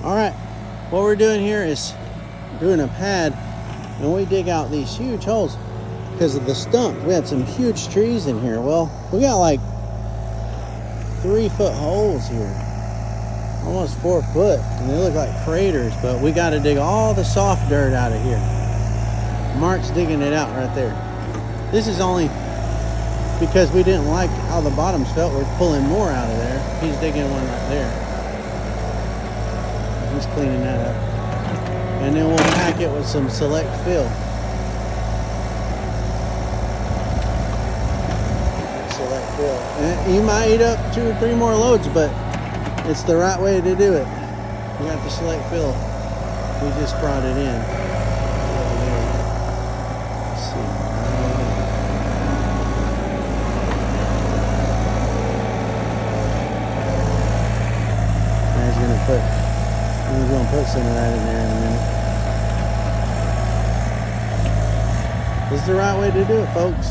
All right, what we're doing here is doing a pad, and we dig out these huge holes because of the stump. We had some huge trees in here. Well, we got like 3-foot holes here, almost 4 foot, and they look like craters, but we got to dig all the soft dirt out of here. Mark's digging it out right there. This is only because we didn't like how the bottoms felt. We're pulling more out of there. He's digging one right there. He's cleaning that up. And then we'll pack it with some select fill. Select fill. And you might eat up 2 or 3 more loads, but it's the right way to do it. We got the select fill. We just brought it in. Let's see. He's gonna put some of that in there in a minute. This is the right way to do it, folks.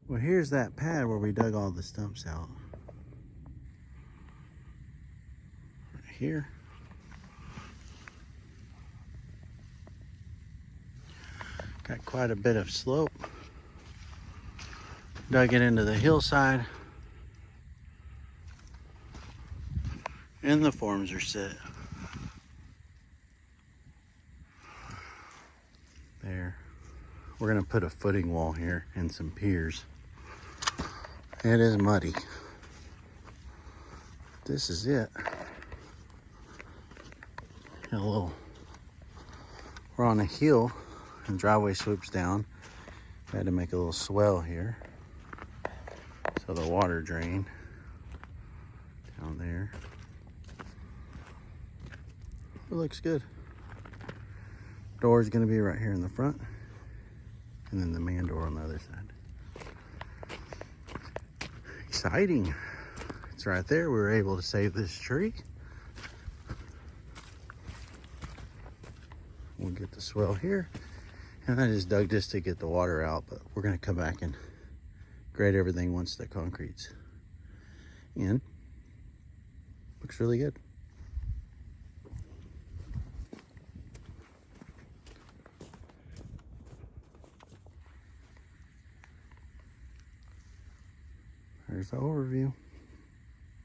Well, here's that pad where we dug all the stumps out. Right here. Got quite a bit of slope. Dug it into the hillside. And the forms are set. There. We're gonna put a footing wall here and some piers. It is muddy. This is it. Hello. We're on a hill and driveway swoops down. I had to make a little swell here so the water drain down there. It looks good. Door is going to be right here in the front, and then the man door on the other side. Exciting. It's right there. We were able to save this tree. We'll get the swell here. And I just dug this to get the water out, but we're going to come back and grade everything once the concrete's in. Looks really good. There's the overview.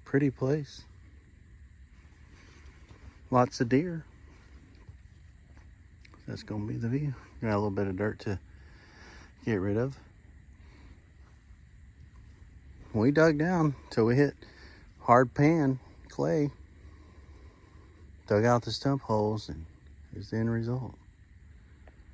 Pretty place. Lots of deer. That's gonna be the view. Got a little bit of dirt to get rid of. We dug down till we hit hard pan clay. Dug out the stump holes, and here's the end result.